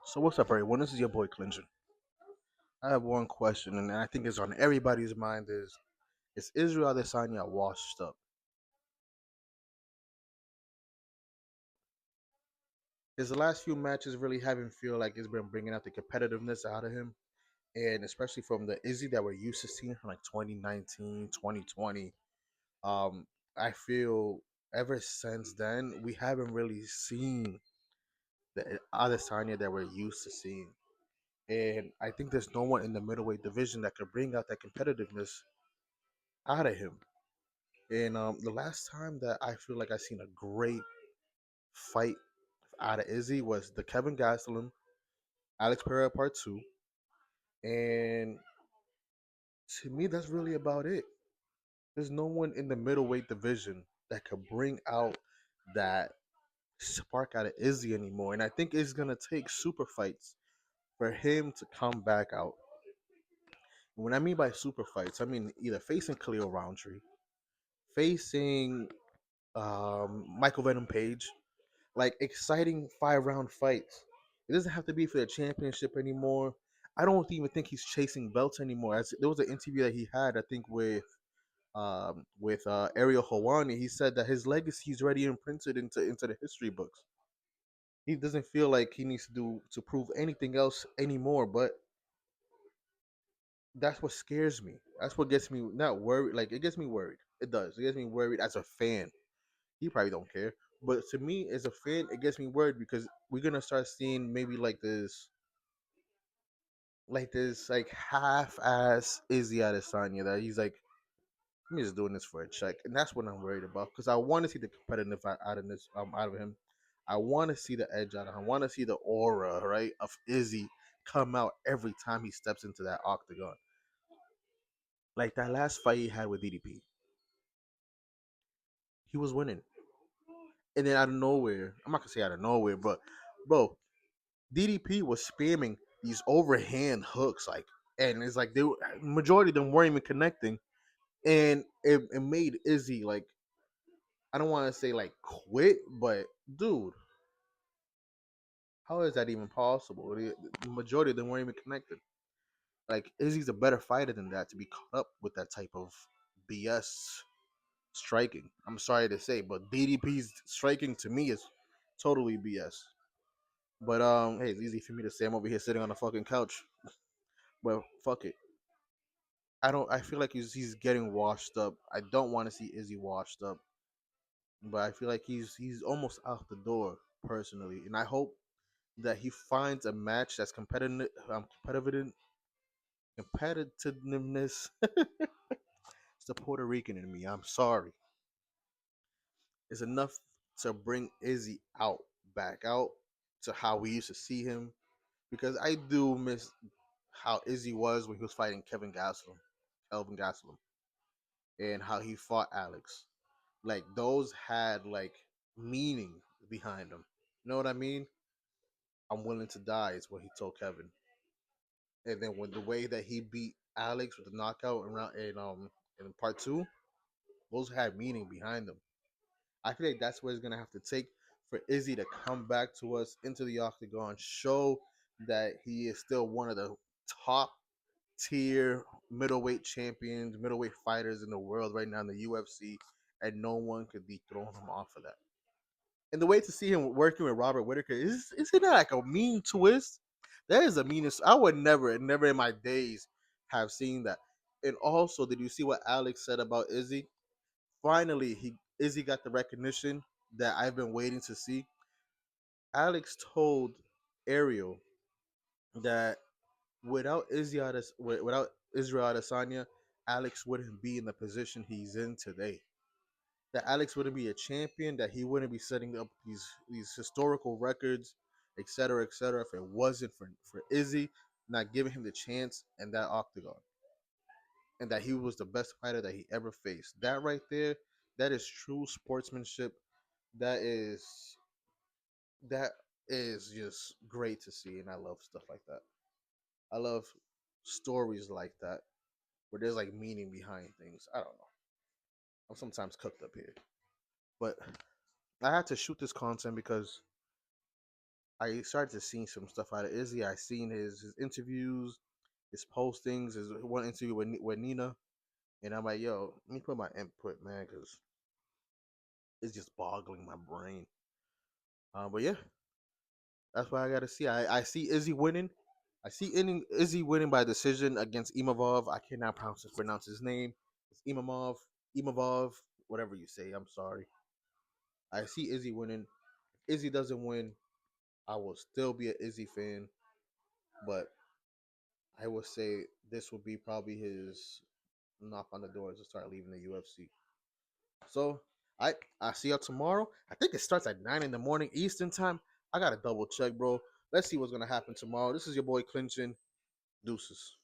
So what's up, everyone? This is your boy Clinton. I have one question, and I think it's on everybody's mind: is Israel Adesanya washed up? His last few matches really haven't feel like it's been bringing out the competitiveness out of him, and especially from the Izzy that we're used to seeing from like 2019, 2020. I feel ever since then we haven't really seen the Adesanya that we're used to seeing. And I think there's no one in the middleweight division that could bring out that competitiveness out of him. And the last time that I feel like I seen a great fight out of Izzy was the Kevin Gastelum, Alex Pereira Part Two, and to me that's really about it. There's no one in the middleweight division that could bring out that spark out of Izzy anymore, and I think it's gonna take super fights for him to come back out. And when I mean by super fights, I mean either facing Khalil Roundtree, facing Michael Venom Page, like exciting 5 round fights. It doesn't have to be for the championship anymore. I don't even think he's chasing belts anymore. There was an interview that he had, I think, with Ariel Hawani. He said that his legacy is already imprinted into the history books. He doesn't feel like he needs to prove anything else anymore. But that's what scares me. That's what gets me not worried. Like it gets me worried. It does. It gets me worried as a fan. He probably don't care. But to me, as a fan, it gets me worried because we're gonna start seeing maybe like half-ass Izzy Adesanya that he's like, I'm just doing this for a check, and that's what I'm worried about because I want to see the competitive out of him. I want to see the edge out of him. I want to see the aura right of Izzy come out every time he steps into that octagon. Like that last fight he had with DDP, he was winning, and then out of nowhere, I'm not gonna say out of nowhere, but bro, DDP was spamming these overhand hooks, like, and it's like majority of them weren't even connecting, and it made Izzy like, I don't want to say like quit, but dude, how is that even possible? The majority of them weren't even connected. Like Izzy's a better fighter than that to be caught up with that type of BS striking. I'm sorry to say, but DDP's striking to me is totally BS. But hey, it's easy for me to say. I'm over here sitting on a fucking couch. But fuck it. I don't. I feel like he's getting washed up. I don't want to see Izzy washed up, but I feel like he's almost out the door personally, and I hope that he finds a match that's competitiveness. It's the Puerto Rican in me. I'm sorry. It's enough to bring Izzy out, back out to how we used to see him, because I do miss how Izzy was when he was fighting Kelvin Gastelum, and how he fought Alex. Like those had like meaning behind them. You know what I mean? I'm willing to die is what he told Kevin. And then when the way that he beat Alex with the knockout in part two, those had meaning behind them. I feel like that's what it's gonna have to take for Izzy to come back to us into the octagon, show that he is still one of the top tier middleweight champions, middleweight fighters in the world right now in the UFC, and no one could dethrone him off of that. And the way to see him working with Robert Whitaker isn't that like a mean twist? That is a meanest. I would never in my days have seen that. And also, did you see what Alex said about Izzy? Finally, he Izzy got the recognition that I've been waiting to see. Alex told Ariel that without Israel Adesanya, Alex wouldn't be in the position he's in today. That Alex wouldn't be a champion, that he wouldn't be setting up these historical records, et cetera, if it wasn't for Izzy not giving him the chance in that octagon, and that he was the best fighter that he ever faced. That right there, that is true sportsmanship. That is that is just great to see, and I love stuff like that. I love stories like that where there's like meaning behind things. I don't know. I'm sometimes cooked up here, but I had to shoot this content because I started to see some stuff out of Izzy. I seen his interviews, his postings, his one interview with Nina, and I'm like, yo, let me put my input, man, because it's just boggling my brain. But yeah, that's what I got to see. I see Izzy winning. I see Izzy winning by decision against Imavov. I cannot pronounce his name. It's Imavov, whatever you say. I'm sorry. I see Izzy winning. If Izzy doesn't win, I will still be an Izzy fan, but I would say this will be probably his knock on the door to start leaving the UFC. So I see you tomorrow. I think it starts at 9 in the morning Eastern time. I gotta double check, bro. Let's see what's gonna happen tomorrow. This is your boy Clinton. Deuces.